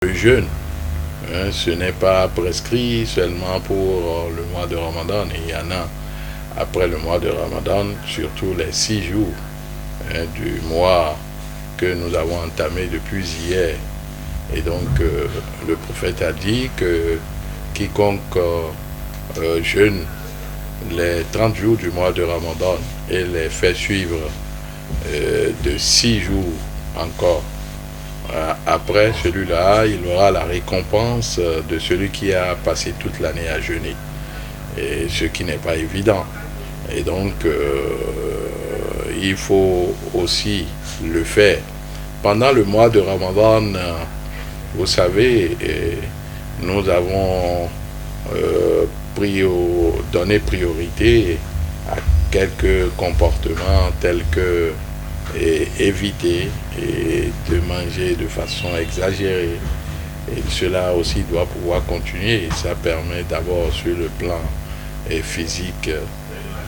Le jeûne, hein, ce n'est pas prescrit seulement pour le mois de Ramadan. Il y en a après le mois de Ramadan, surtout les 6 jours, hein, du mois que nous avons entamé depuis hier. Et donc, le prophète a dit que quiconque jeûne les 30 jours du mois de Ramadan et les fait suivre de 6 jours encore, après celui-là, il aura la récompense de celui qui a passé toute l'année à jeûner. Et ce qui n'est pas évident. Et donc, il faut aussi le faire. Pendant le mois de Ramadan, vous savez, nous avons donné priorité à quelques comportements tels que éviter de manger de façon exagérée. Et cela aussi doit pouvoir continuer. Et ça permet d'abord sur le plan physique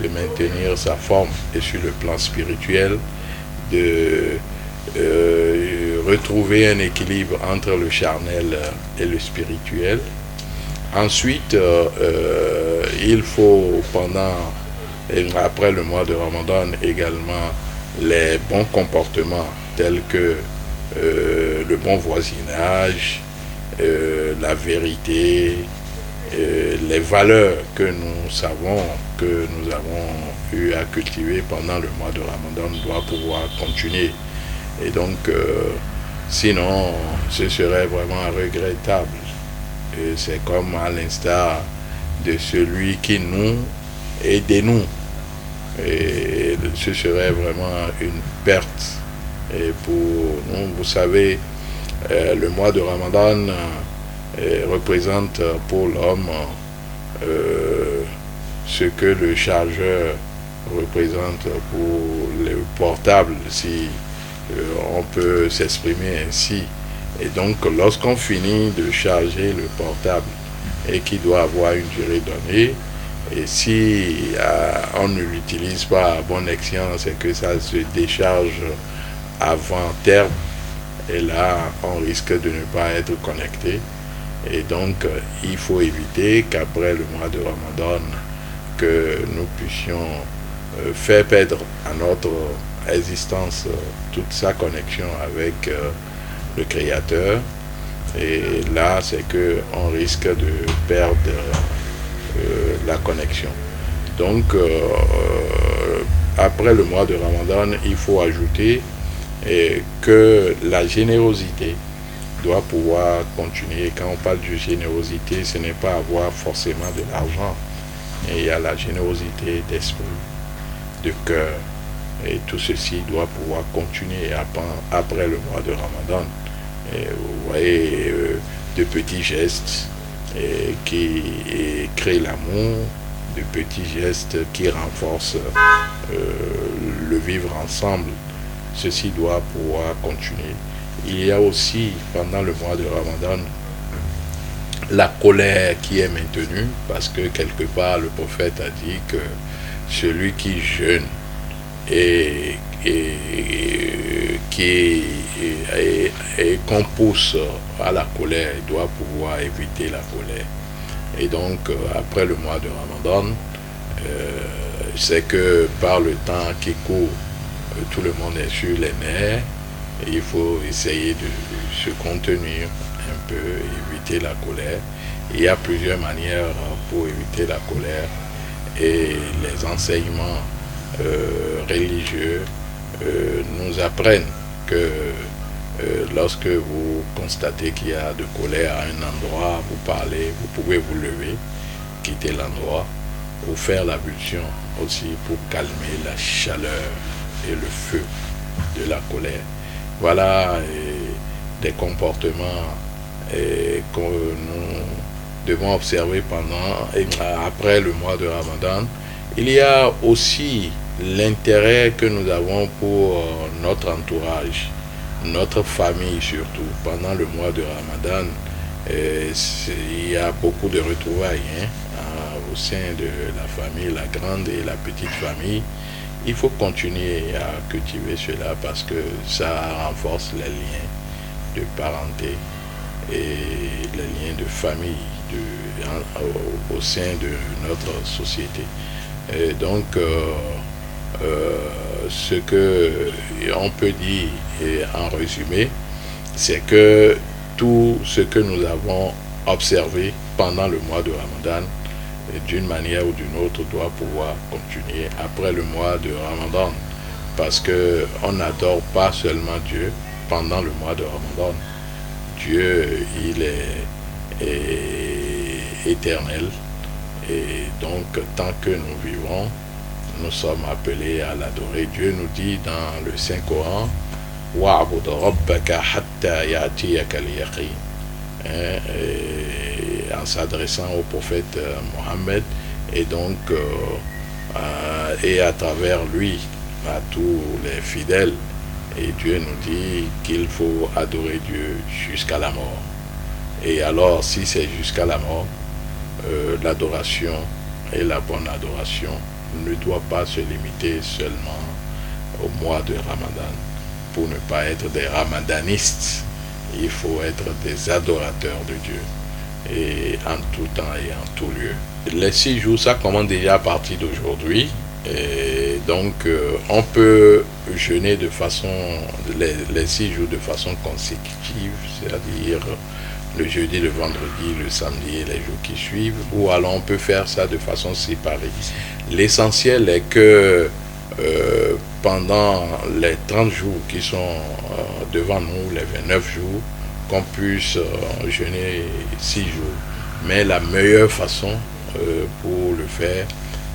de maintenir sa forme et sur le plan spirituel de retrouver un équilibre entre le charnel et le spirituel. Ensuite, il faut pendant et après le mois de Ramadan également les bons comportements tels que le bon voisinage, la vérité, les valeurs que nous savons que nous avons eu à cultiver pendant le mois de Ramadan doivent pouvoir continuer. Et donc, sinon, ce serait vraiment regrettable. Et c'est comme à l'instar de celui qui nous et dénoue. Et ce serait vraiment une perte. Et pour nous, vous savez, le mois de Ramadan représente pour l'homme ce que le chargeur représente pour le portable, si on peut s'exprimer ainsi. Et donc, lorsqu'on finit de charger le portable et qui doit avoir une durée donnée, et si on ne l'utilise pas à bon escient, c'est que ça se décharge avant terme, et là, on risque de ne pas être connecté. Et donc, il faut éviter qu'après le mois de Ramadan, que nous puissions faire perdre à notre existence toute sa connexion avec le Créateur. Et là, c'est qu'on risque de perdre la connexion. Donc, après le mois de Ramadan, il faut ajouter que la générosité doit pouvoir continuer. Quand on parle de générosité, ce n'est pas avoir forcément de l'argent. Et il y a la générosité d'esprit, de cœur. Et tout ceci doit pouvoir continuer après le mois de Ramadan. Et vous voyez, de petits gestes qui créent l'amour, de petits gestes qui renforcent le vivre ensemble. Ceci doit pouvoir continuer. Il y a aussi, pendant le mois de Ramadan, la colère qui est maintenue, parce que quelque part, le prophète a dit que celui qui jeûne et qu'on pousse à la colère, il doit pouvoir éviter la colère. Et donc, après le mois de Ramadan, c'est que par le temps qui court, tout le monde est sur les nerfs. Il faut essayer de se contenir un peu, éviter la colère. Il y a plusieurs manières pour éviter la colère. Et les enseignements religieux nous apprennent que lorsque vous constatez qu'il y a de colère à un endroit, vous parlez, vous pouvez vous lever, quitter l'endroit, ou faire l'ablution aussi pour calmer la chaleur et le feu de la colère. Voilà des comportements que nous devons observer pendant et après le mois de Ramadan. Il y a aussi l'intérêt que nous avons pour notre entourage, notre famille surtout. Pendant le mois de Ramadan, il y a beaucoup de retrouvailles au sein de la famille, la grande et la petite famille. Il faut continuer à cultiver cela parce que ça renforce les liens de parenté et les liens de famille au sein de notre société. Et donc, ce que on peut dire en résumé, c'est que tout ce que nous avons observé pendant le mois de Ramadan, d'une manière ou d'une autre, doit pouvoir continuer après le mois de Ramadan. Parce qu'on n'adore pas seulement Dieu pendant le mois de Ramadan. Dieu, il est éternel. Et donc, tant que nous vivons, nous sommes appelés à l'adorer. Dieu nous dit dans le Saint-Coran, وَعْبُدْ رَبَّكَ حَتَّى يَأْتِيَكَ الْيَقِينُ, en s'adressant au prophète Mohammed, et donc et à travers lui à tous les fidèles. Et Dieu nous dit qu'il faut adorer Dieu jusqu'à la mort. Et alors, si c'est jusqu'à la mort, l'adoration et la bonne adoration ne doit pas se limiter seulement au mois de Ramadan. Pour ne pas être des ramadanistes, il faut être des adorateurs de Dieu, et en tout temps et en tout lieu. Les 6 jours, ça commence déjà à partir d'aujourd'hui. Et donc, on peut jeûner de façon, les 6 jours de façon consécutive, c'est-à-dire le jeudi, le vendredi, le samedi et les jours qui suivent, ou alors on peut faire ça de façon séparée. L'essentiel est que pendant les 30 jours qui sont devant nous, les 29 jours, qu'on puisse jeûner 6 jours. Mais la meilleure façon pour le faire,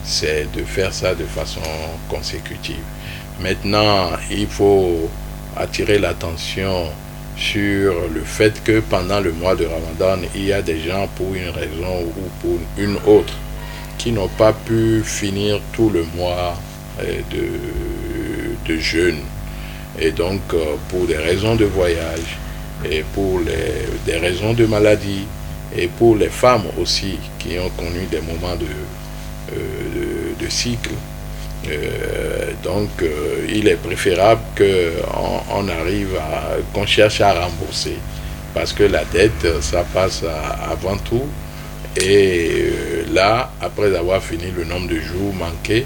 c'est de faire ça de façon consécutive. Maintenant, il faut attirer l'attention sur le fait que pendant le mois de Ramadan, il y a des gens, pour une raison ou pour une autre, qui n'ont pas pu finir tout le mois de jeûne. Et donc, pour des raisons de voyage, et pour des raisons de maladie, et pour les femmes aussi qui ont connu des moments de cycle, donc il est préférable qu'on arrive qu'on cherche à rembourser, parce que la dette, ça passe avant tout. Et là, après avoir fini le nombre de jours manqués,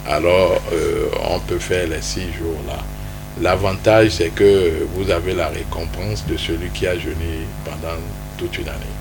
alors on peut faire les 6 jours là. L'avantage, c'est que vous avez la récompense de celui qui a jeûné pendant toute une année.